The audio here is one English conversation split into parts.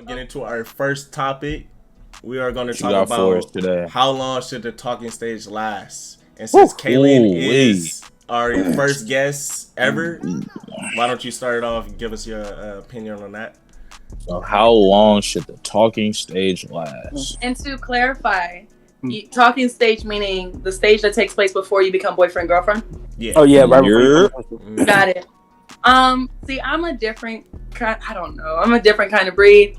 get into our first topic. We are going to talk about today. How long should the talking stage last? And since Kaelyn is our first guest ever, why don't you start it off and give us your opinion on that? So how long should the talking stage last? And to clarify, talking stage meaning the stage that takes place before you become boyfriend, girlfriend? Yeah. Oh, yeah. Right. Got it. See, I'm a different kind. I don't know. I'm a different kind of breed.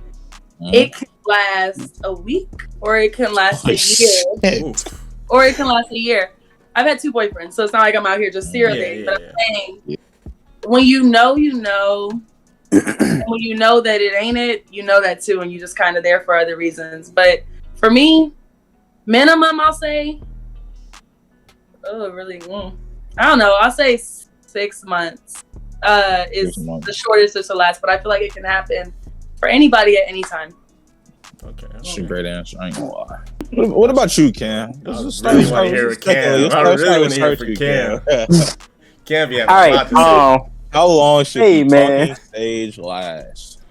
It can last a week, or it can last a year, or it can last a year. I've had 2 boyfriends, so it's not like I'm out here just serial dating. But I'm saying, when you know, when you know that it ain't it, you know that too, and you just kind of there for other reasons. But for me, minimum, I'll say, I don't know. I'll say 6 months is the shortest this will last, but I feel like it can happen for anybody at any time. Okay, that's a great answer. I ain't gonna lie. What about you, Cam? I really want to hear it, Cam. I really want to hear from Cam. Cam, yeah. All right. How long should the talking stage last?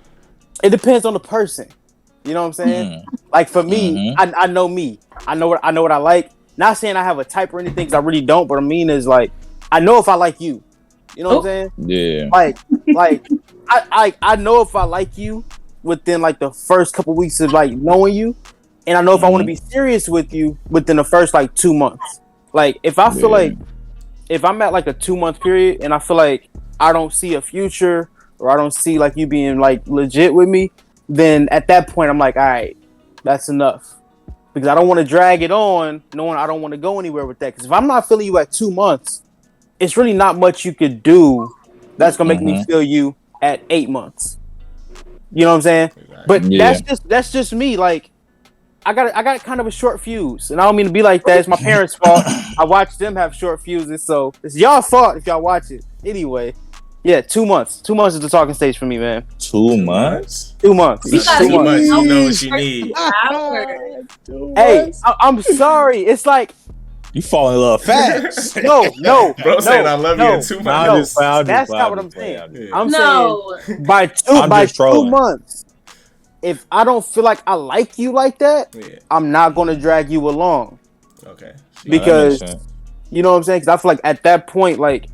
It depends on the person. You know what I'm saying? Like for me, I know me. I know what I like. Not saying I have a type or anything, because I really don't. But I mean is like, I know if I like you. You know what I'm saying? Yeah. Like I know if I like you within like the first couple weeks of like knowing you, and I know if I want to be serious with you within the first like 2 months. Like if I feel like if I'm at like a 2-month period and I feel like I don't see a future, or I don't see like you being like legit with me, then at that point I'm like, all right, that's enough. Because I don't want to drag it on, knowing I don't want to go anywhere with that. Because if I'm not feeling you at 2 months, it's really not much you could do that's gonna make me feel you at 8 months. You know what I'm saying? But that's just me. Like I got kind of a short fuse, and I don't mean to be like that. It's my parents' fault. I watched them have short fuses, so it's y'all fault if y'all watch it. Anyway, yeah, 2 months. 2 months is the talking stage for me, man. 2 months? 2 months. You 2 months. You know what you need. Hey, I'm sorry. It's like you fall in love fast. No. Bro saying I love you in 2 months. That's not what I'm saying. I'm saying by 2 months. If I don't feel like I like you like that, I'm not going to drag you along. Okay. Because, you know what I'm saying? Because I feel like at that point, like,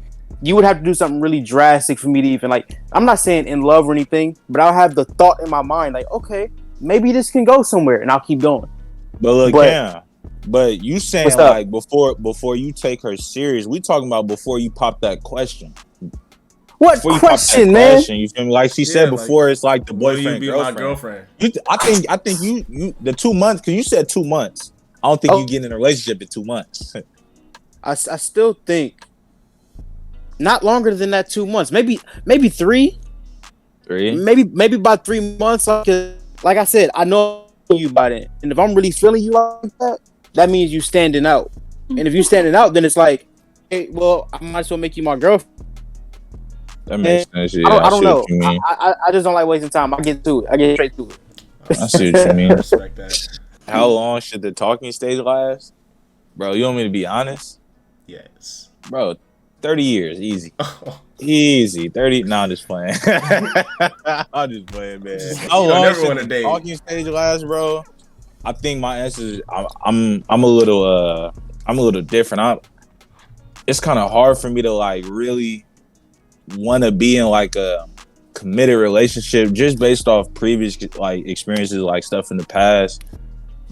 you would have to do something really drastic for me to even, like, I'm not saying in love or anything, but I'll have the thought in my mind, like, okay, maybe this can go somewhere, and I'll keep going. But look, but you saying, like, before you take her serious, we talking about before you pop that question. What question, man? You feel me? Like she said before, it's like the boyfriend, you be my girlfriend. I think you the 2 months, because you said 2 months. I don't think you get in a relationship in 2 months. I still think not longer than that 2 months. Maybe 3. 3? Maybe about 3 months. Like I said, I know you by then, and if I'm really feeling you like that, that means you standing out. And if you standing out, then it's like, hey, well, I might as well make you my girlfriend. That makes sense. Yeah, I don't know. I just don't like wasting time. I get to it. I get straight to it. I see what you mean. Respect that. How long should the talking stage last? Bro, you want me to be honest? Yes. Bro, 30 years. Easy. Easy. 30. No, I'm just playing. I'm just playing, man. How long should the talking stage last, bro? I think my answer is I'm a little different. It's kind of hard for me to like really want to be in like a committed relationship just based off previous like experiences, like stuff in the past.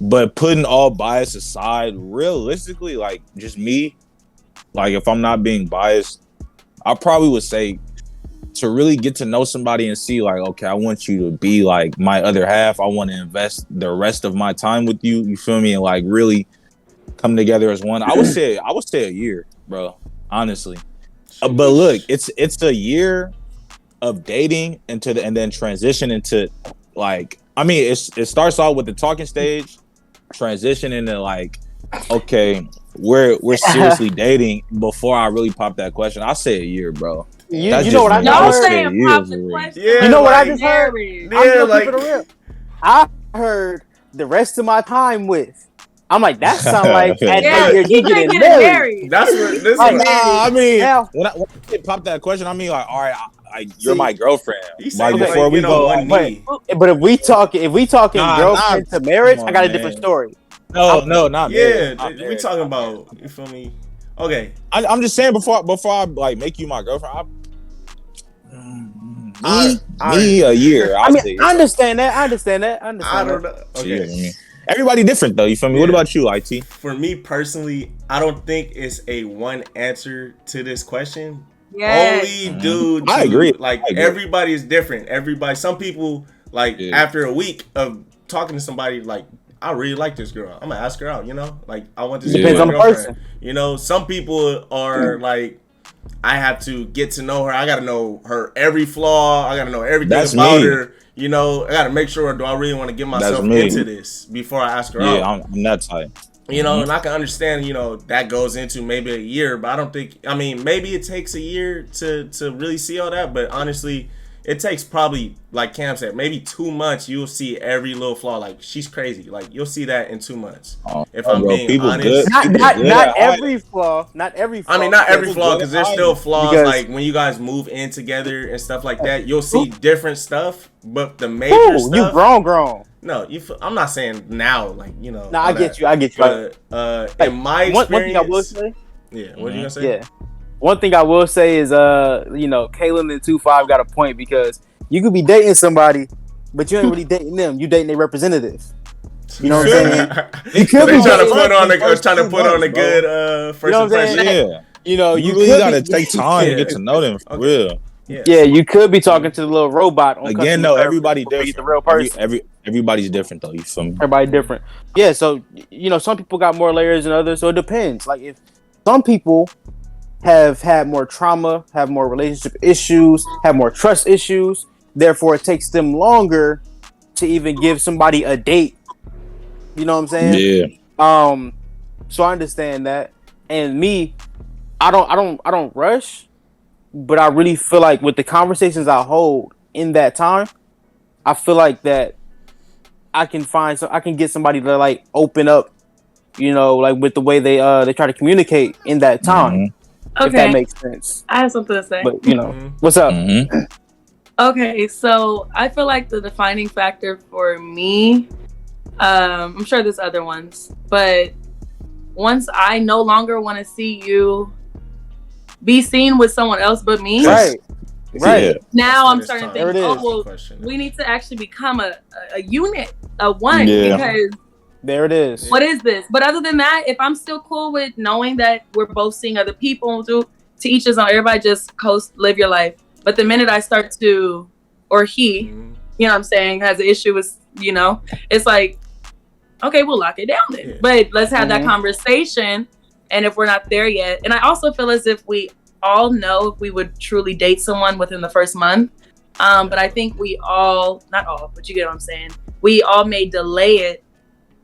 But putting all bias aside, realistically, like just me, like if I'm not being biased, I probably would say to really get to know somebody and see like, okay, I want you to be like my other half. I want to invest the rest of my time with you. You feel me? And like really come together as one. I would say a year, bro. Honestly. But look, it's a year of dating and then transition into like, I mean, it starts out with the talking stage, transition into like, okay, we're seriously dating before I really pop that question. I say a year, bro. You know what I just heard? You know what I just heard? Yeah, like I heard the rest of my time with. I'm like, that sounds like at you getting married. That's what this like, is. I mean, when I pop that question, I mean like, all right, like you're my girlfriend. Like before we go on knee. But if we talking girlfriend to marriage, I got a different story. No, not marriage. We talking about, you feel me? Okay. I'm just saying before I like make you my girlfriend. A year. I understand that. I don't know. Okay. Everybody different though. You feel me? Yeah. What about you, IT? For me personally, I don't think it's a one answer to this question. Yes. Only due to, I agree. Everybody is different. Some people after a week of talking to somebody, like, I really like this girl, I'm gonna ask her out. You know, like, I want this. Depends on the person. You know, some people are like, I have to get to know her. I gotta know her every flaw. I gotta know everything about her. You know, I gotta make sure, do I really want to get myself into this before I ask her out? Yeah, I'm that type. You know, and I can understand, you know, that goes into maybe a year, but I don't think, I mean, maybe it takes a year to really see all that, but honestly, it takes probably, like Cam said, maybe 2 months, you'll see every little flaw. Like, she's crazy. Like, you'll see that in 2 months. If I'm being honest. Not every flaw. I mean, not every flaw, because there's still flaws, like, when you guys move in together and stuff like that, you'll see different stuff, but the major stuff. You grown. No, I'm not saying now, like, you know. No, I get you. But in my experience. One thing I will say. Yeah, what are you going to say? Yeah. One thing I will say is, you know, Kaelyn and 2-5 got a point, because you could be dating somebody, but you ain't really dating them. You dating their representative. You know what I'm saying? You could be trying to put on a good first impression. Yeah. You know, you really gotta take time to get to know them for real. Yeah, you could be talking to the little robot. Again, no, everybody different. The real person. Everybody's different though. You feel me? Everybody different. Yeah, so you know, some people got more layers than others, so it depends. Like, if some people have had more trauma, have more relationship issues, have more trust issues, therefore it takes them longer to even give somebody a date. You know what I'm saying? Yeah. So I understand that. And me, I don't rush, but I really feel like with the conversations I hold in that time, I feel like that I can get somebody to like open up, you know, like with the way they try to communicate in that time. Okay. If that makes sense. I have something to say. But you know, what's up? Okay, so I feel like the defining factor for me, I'm sure there's other ones, but once I no longer want to see you be seen with someone else but me, right. Now I'm starting to think, we need to actually become a unit, a one, because there it is. What is this? But other than that, if I'm still cool with knowing that we're both seeing other people, to each his own, everybody just live your life. But the minute I start to, or he, you know what I'm saying, has an issue with, you know, it's like, okay, we'll lock it down then. Yeah. But let's have that conversation. And if we're not there yet, and I also feel as if we all know if we would truly date someone within the first month. But I think we all, not all, but you get what I'm saying. We all may delay it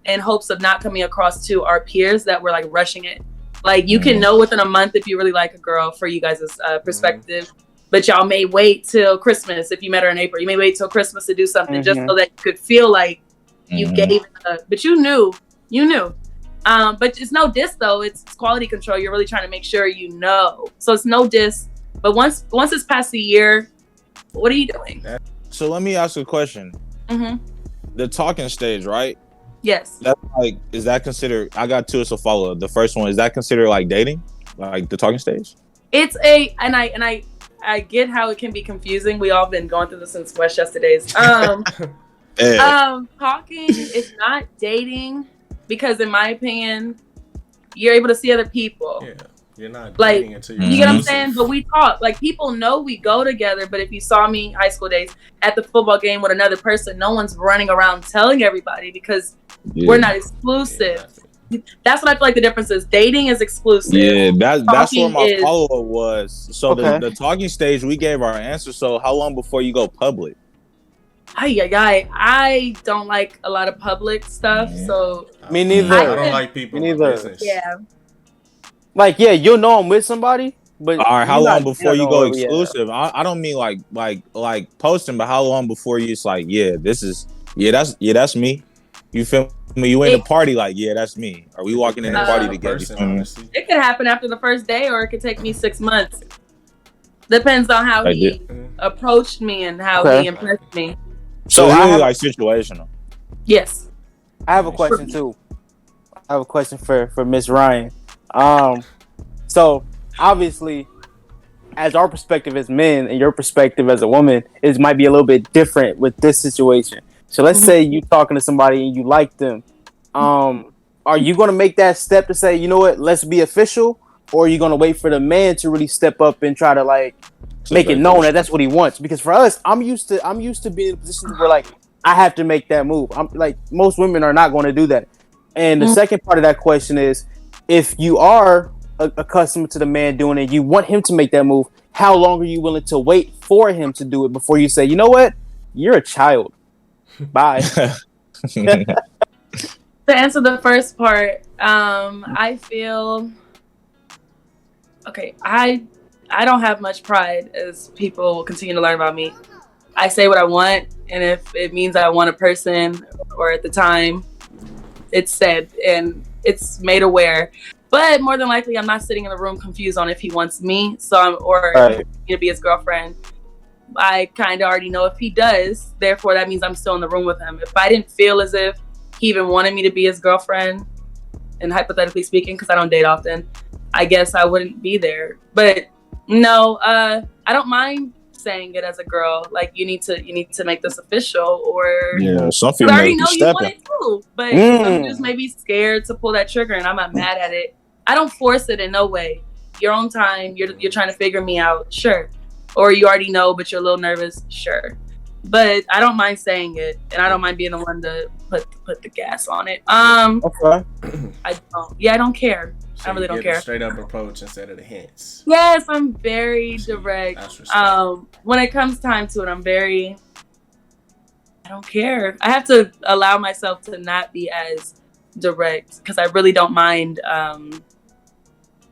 in hopes of not coming across to our peers that we're like rushing it. Like, you can know within a month if you really like a girl, for you guys' perspective, but y'all may wait till Christmas. If you met her in April, you may wait till Christmas to do something just so that you could feel like you gave it but you knew. But it's no diss though. It's quality control. You're really trying to make sure you know. So it's no diss. But once it's past a year, what are you doing? So let me ask you a question. The talking stage, right? Yes. That's like, is that considered? I got two as a follow up. The first one, is that considered like dating, like the talking stage? It's and I get how it can be confusing. We all been going through this since Westchester days. Talking is not dating, because in my opinion, you're able to see other people. Yeah. You're not like, dating until you're you get what I'm saying? But we talk. Like, people know we go together, but if you saw me high school days at the football game with another person, no one's running around telling everybody, because we're not exclusive. Yeah. That's what I feel like the difference is. Dating is exclusive. Yeah, that's where my follow-up was. So the talking stage, we gave our answer. So how long before you go public? I don't like a lot of public stuff. So me neither. I don't like people. Me neither. Yeah. Like, you'll know I'm with somebody, but all right. How long before you go exclusive? I don't mean like posting, but how long before you? It's like, that's me. You feel me? You in the party, like, that's me. Are we walking in the party together? It could happen after the first day, or it could take me 6 months. Depends on how he approached me and how he impressed me. So it's really like situational. Yes. I have a question too. I have a question for Miss Ryan. So obviously, as our perspective as men and your perspective as a woman, it might be a little bit different with this situation. So let's say you talking to somebody and you like them. Are you going to make that step to say, you know what, let's be official? Or are you going to wait for the man to really step up and try to like make it known that that's what he wants? Because for us, I'm used to being in a position where like I have to make that move. I'm like, most women are not going to do that. And the second part of that question is, if you are accustomed to the man doing it, you want him to make that move, how long are you willing to wait for him to do it before you say, you know what, you're a child, bye? To answer the first part, I feel okay. I don't have much pride, as people will continue to learn about me. I say what I want, and if it means I want a person, or at the time, it's said and it's made aware. But more than likely, I'm not sitting in the room confused on if he wants me, to be his girlfriend. I kind of already know if he does. Therefore, that means I'm still in the room with him. If I didn't feel as if he even wanted me to be his girlfriend, and hypothetically speaking, because I don't date often, I guess I wouldn't be there. But no, I don't mind saying it as a girl. Like, you need to make this official, or some females I already know you want it too, but some just may be scared to pull that trigger, and I'm not mad at it. I don't force it in no way. Your own time. You're trying to figure me out, sure. Or you already know, but you're a little nervous, sure. But I don't mind saying it, and I don't mind being the one to put the gas on it. Okay. I don't care. So I really don't care. A straight up approach instead of the hints. Yes, I'm very direct. When it comes time to it, I don't care. I have to allow myself to not be as direct, because I really don't mind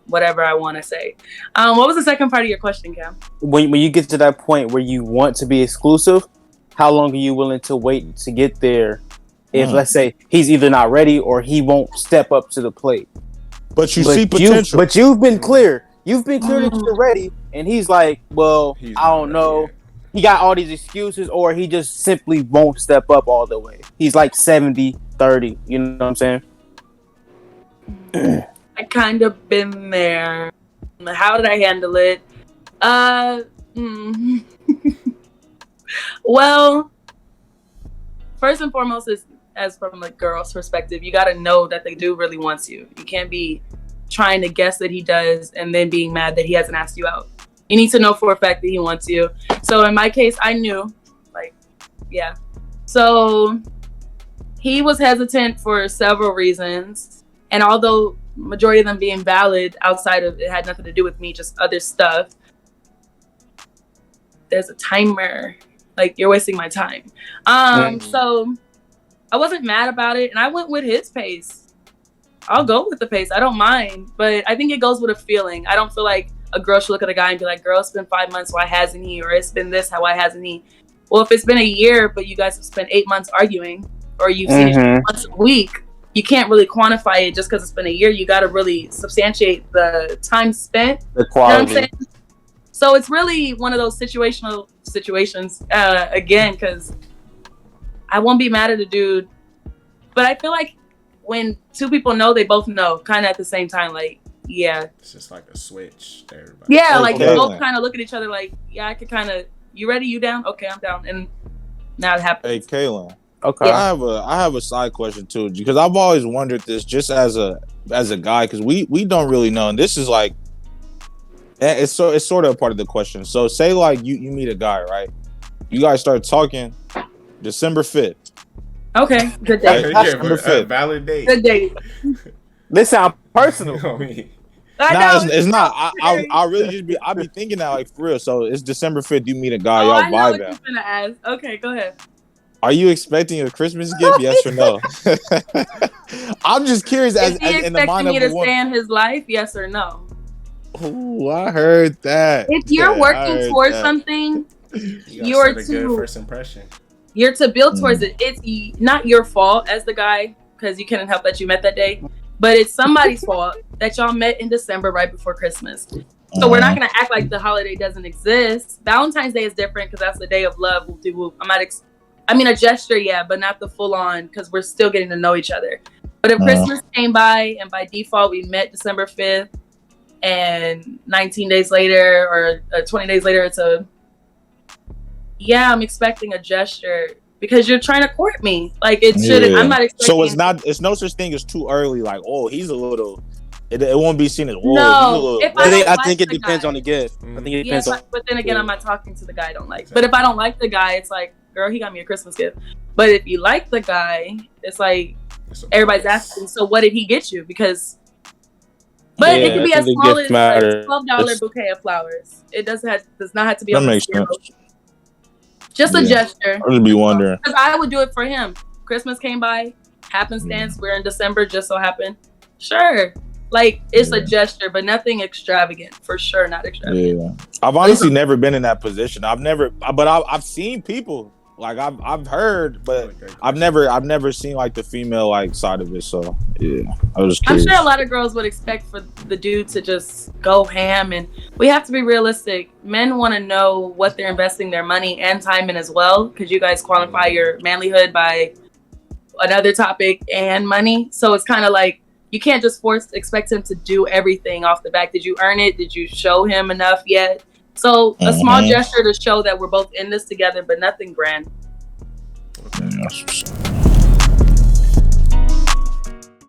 whatever I want to say. What was the second part of your question, Cam? When you get to that point where you want to be exclusive, how long are you willing to wait to get there? If let's say he's either not ready or he won't step up to the plate. But you see potential. But you've been clear. You've been clear that you're ready, and he's like, well, I don't know. Yet. He got all these excuses, or he just simply won't step up all the way. He's like 70-30. You know what I'm saying? I kind of been there. How did I handle it? Well, first and foremost is, as from a girl's perspective, you got to know that they do really want you. You can't be trying to guess that he does and then being mad that he hasn't asked you out. You need to know for a fact that he wants you. So in my case, I knew, So he was hesitant for several reasons. And although majority of them being valid, outside of it had nothing to do with me, just other stuff, there's a timer. Like, you're wasting my time. So I wasn't mad about it, and I went with his pace. I'll go with the pace. I don't mind, but I think it goes with a feeling. I don't feel like a girl should look at a guy and be like, girl, it's been 5 months, why hasn't he? Or it's been this, why hasn't he? Well, if it's been a year, but you guys have spent 8 months arguing, or you've seen it once a week, you can't really quantify it just because it's been a year. You got to really substantiate the time spent. The quality. You know what I'm saying? So it's really one of those situations, again, because I won't be mad at a dude. But I feel like when two people know, they both know, kind of at the same time, like, yeah. It's just like a switch to everybody. Yeah, like they both kind of look at each other like, yeah, I could kind of, you ready? You down? Okay, I'm down. And now it happens. Hey, Kaelyn. Okay. I have a side question too, because I've always wondered this, just as a guy, because we don't really know, and this is like, it's sort of a part of the question. So say like you meet a guy, right? You guys start talking December 5th. Okay, good day. Right? Yeah, valid date. Good day. This sounds personal. It's not. I really just I be thinking that, like, for real. So it's December 5th. You meet a guy, y'all I know vibe what you're gonna ask. Okay, go ahead. Are you expecting a Christmas gift? Yes or no? I'm just curious. Is he expecting you to stay in his life? Yes or no? Oh, I heard that. If you're working towards something, you're to good first impression. You're to build towards it. It's not your fault as the guy, because you couldn't help that you met that day, but it's somebody's fault that y'all met in December right before Christmas. So we're not gonna act like the holiday doesn't exist. Valentine's Day is different because that's the day of love. A gesture, yeah, but not the full on because we're still getting to know each other. But if Christmas came by and by default we met December 5th, and 19 days later or 20 days later, I'm expecting a gesture because you're trying to court me. Like it shouldn't. I'm not expecting. So it's no such thing as too early. Like, oh, he's a little. It won't be seen as whoa. No, I think it depends on the gift. I think it depends on. But then again, I'm not talking to the guy I don't like. But if I don't like the guy, it's like, girl, he got me a Christmas gift. But if you like the guy, it's like everybody's asking, so what did he get you? Because, but it can be as small as like $12 bouquet of flowers. It does not have to be. That makes sense. Just a gesture. I would be wondering. Because I would do it for him. Christmas came by, happenstance. We're in December, just so happened. Sure. Like, it's a gesture, but nothing extravagant. For sure, not extravagant. Yeah. I've honestly never been in that position. I've seen people. Like, I've heard, but I've never seen, like, the female, like, side of it. So, yeah. I was curious. I'm sure a lot of girls would expect for the dude to just go ham, and we have to be realistic. Men want to know what they're investing their money and time in as well, because you guys qualify your manlyhood by another topic and money. So it's kind of like, you can't just expect him to do everything off the back. Did you earn it? Did you show him enough yet? So a small gesture to show that we're both in this together, but nothing grand. Okay.